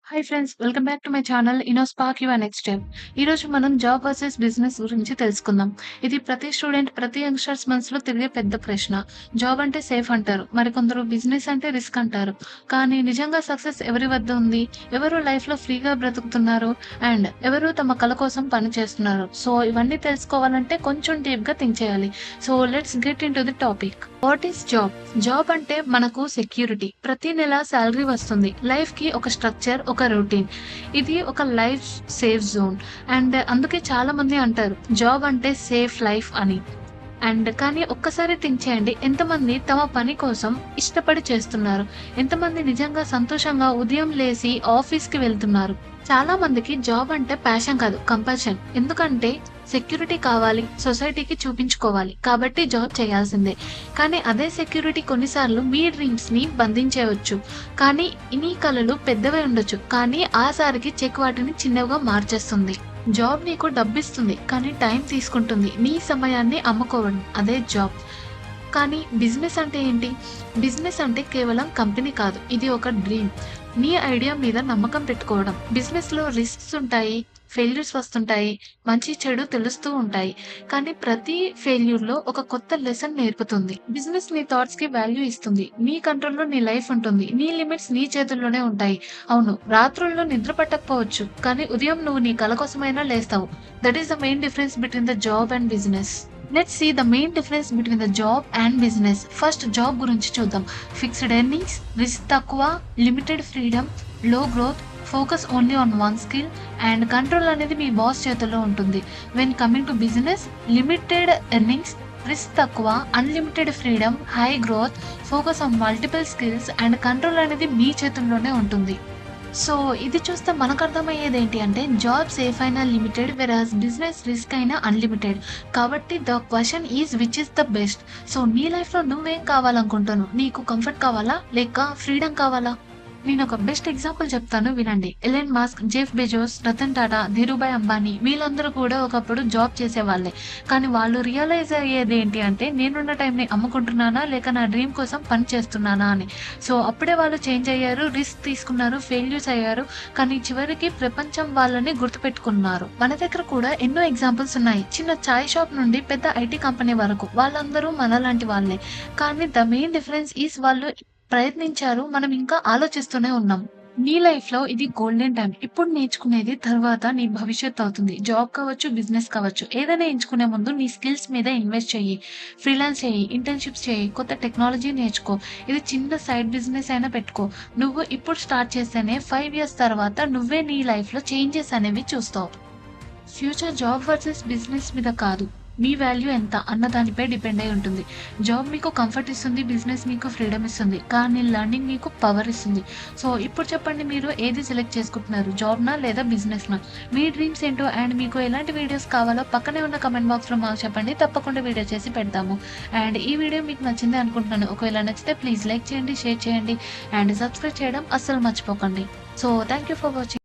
Hi friends, welcome back to my channel Innospark your next step. ఈరోజు మనం job versus business గురించి తెలుసుకుందాం. ఇది ప్రతి స్టూడెంట్, ప్రతి యంగ్‌స్టర్స్ మనసులో తిరిగే పెద్ద ప్రశ్న. జాబ్ అంటే సేఫ్ అంటారు. మరికొందరు బిజినెస్ అంటే రిస్క్ అంటారు. కానీ నిజంగా సక్సెస్ ఎవరి వద్ద ఉంది? ఎవరు లైఫ్‌లో ఫ్రీగా బ్రతుకుతున్నారు? అండ్ ఎవరు తమ కల కోసం పని చేస్తున్నారు? సో ఇవన్నీ తెలుసుకోవాలంటే కొంచెం డీప్‌గా థింక్ చేయాలి. So let's get into the topic. What is job? Job అంటే మనకు సెక్యూరిటీ. ప్రతి నెల సాలరీ వస్తుంది. లైఫ్‌కి ఒక స్ట్రక్చర్, ఒక రొటీన్. ఇది ఒక లైఫ్ సేఫ్ జోన్. అండ్ అందుకే చాలా మంది అంటారు జాబ్ అంటే సేఫ్ లైఫ్ అని. అండ్ కానీ ఒక్కసారి థింక్ చేయండి, ఎంతమంది తమ పని కోసం ఇష్టపడి చేస్తున్నారు? ఎంతమంది నిజంగా సంతోషంగా ఉదయం లేసి ఆఫీస్‌కి వెళ్తున్నారు? చాలా మందికి జాబ్ అంటే ప్యాషన్ కాదు, కంపల్షన్. ఎందుకంటే సెక్యూరిటీ కావాలి, సొసైటీకి చూపించుకోవాలి. కాబట్టి జాబ్ చేయాల్సిందే. కానీ అదే సెక్యూరిటీ కొన్నిసార్లు మీ డ్రీమ్స్‌ని బంధించేయొచ్చు. కానీ నీ కలలు పెద్దవై ఉండొచ్చు. కానీ ఆసారికి చెక్ వాటిని చిన్నవిగా మార్చేస్తుంది. జాబ్ నీకు డబ్బిస్తుంది. కానీ టైం తీసుకుంటుంది. నీ సమయాన్ని అమ్ముకోవడం అదే జాబ్. కానీ బిజినెస్ అంటే ఏంటి? బిజినెస్ అంటే కేవలం కంపెనీ కాదు. ఇది ఒక డ్రీమ్. నీ ఐడియా మీద నమ్మకం పెట్టుకోవడం. బిజినెస్‌లో రిస్క్స్ ఉంటాయి. ఫెయిల్యూర్స్ వస్తుంటాయి. మంచి చెడు తెలుస్తూ ఉంటాయి. కానీ ప్రతి ఫెయిల్యూర్‌లో ఒక కొత్త లెసన్ నేర్పుతుంది. బిజినెస్ నీ థాట్స్‌కి వాల్యూ ఇస్తుంది. నీ కంట్రోల్‌లో నీ లైఫ్ ఉంటుంది. నీ లిమిట్స్ నీ చేతుల్లోనే ఉంటాయి. అవును, రాత్రుల్లో నిద్ర పట్టకపోవచ్చు. కానీ ఉదయం నువ్వు నీ కల కోసమైనా లేస్తావు. That is the main difference between the job and business. Let's see the main difference between the job and business. First job గురించి చూద్దాం. ఫిక్స్డ్ ఎర్నింగ్స్, రిస్క్ తక్కువ, limited freedom, low growth, focus only on one skill and control అనేది మీ boss చేతుల్లో ఉంటుంది. When coming to business, limited earnings, risk తక్కువ, unlimited freedom, high growth, focus on multiple skills and control అనేది మీ చేతుల్లోనే ఉంటుంది. సో ఇది చూస్తే మనకు అర్థమయ్యేది ఏంటి అంటే జాబ్ సేఫ్ అయినా లిమిటెడ్, వెరాస్ బిజినెస్ రిస్క్ అయినా అన్లిమిటెడ్. కాబట్టి the question is which is the best. So నీ లైఫ్‌లో నువ్వేం కావాలనుకుంటున్నావు? నీకు కంఫర్ట్ కావాలా? లేక ఫ్రీడమ్ కావాలా? నేను ఒక బెస్ట్ ఎగ్జాంపుల్ చెప్తాను, వినండి. Elon Musk, Jeff Bezos, Ratan Tata, Dhirubhai Ambani వీళ్ళందరూ కూడా ఒకప్పుడు జాబ్ చేసేవాళ్ళే. కానీ వాళ్ళు రియలైజ్ అయ్యేది ఏంటి అంటే నేనున్న టైంని అమ్ముకుంటున్నానా లేక నా డ్రీమ్ కోసం పని చేస్తున్నానా అని. సో అప్పుడే వాళ్ళు చేంజ్ అయ్యారు, రిస్క్ తీసుకున్నారు, ఫెయిల్యూర్స్ అయ్యారు. కానీ చివరికి ప్రపంచం వాళ్ళని గుర్తుపెట్టుకున్నారు. మన దగ్గర కూడా ఎన్నో ఎగ్జాంపుల్స్ ఉన్నాయి. చిన్న చాయ్ షాప్ నుండి పెద్ద ఐటీ కంపెనీ వరకు వాళ్ళందరూ మనలాంటి వాళ్ళే. కానీ ద మెయిన్ డిఫరెన్స్ ఈస్ వాళ్ళు ప్రయత్నించారు. మనం ఇంకా ఆలోచిస్తూనే ఉన్నాం. నీ లైఫ్‌లో ఇది గోల్డెన్ టైమ్. ఇప్పుడు నేర్చుకునేది తర్వాత నీ భవిష్యత్తు అవుతుంది. జాబ్ కావచ్చు, బిజినెస్ కావచ్చు. ఏదైనా ఎంచుకునే ముందు నీ స్కిల్స్ మీద ఇన్వెస్ట్ చెయ్యి. ఫ్రీలాన్స్ చెయ్యి, ఇంటర్న్‌షిప్స్ చెయ్యి, కొత్త టెక్నాలజీ నేర్చుకో. ఇది చిన్న సైడ్ బిజినెస్ అయినా పెట్టుకో. నువ్వు ఇప్పుడు స్టార్ట్ చేస్తేనే 5 ఇయర్స్ తర్వాత నువ్వే నీ లైఫ్‌లో చేంజెస్ అనేవి చూస్తావు. ఫ్యూచర్ జాబ్ వర్సెస్ బిజినెస్ మీద కాదు, మీ వాల్యూ ఎంత అన్న దానిపై డిపెండ్ అయి ఉంటుంది. జాబ్ మీకు కంఫర్ట్ ఇస్తుంది, బిజినెస్ మీకు ఫ్రీడమ్ ఇస్తుంది. కానీ లెర్నింగ్ మీకు పవర్ ఇస్తుంది. సో ఇప్పుడు చెప్పండి, మీరు ఏది సెలెక్ట్ చేసుకుంటున్నారు? జాబ్‌నా లేదా బిజినెస్‌నా? మీ డ్రీమ్స్ ఏంటో అండ్ మీకు ఎలాంటి వీడియోస్ కావాలో పక్కనే ఉన్న కామెంట్ బాక్స్‌లో మాకు చెప్పండి. తప్పకుండా వీడియో చేసి పెడతాము. అండ్ ఈ వీడియో మీకు నచ్చింది అనుకుంటున్నాను. ఒకవేళ నచ్చితే ప్లీజ్ లైక్ చేయండి, షేర్ చేయండి అండ్ సబ్స్క్రైబ్ చేయడం అస్సలు మర్చిపోకండి. So thank you for watching.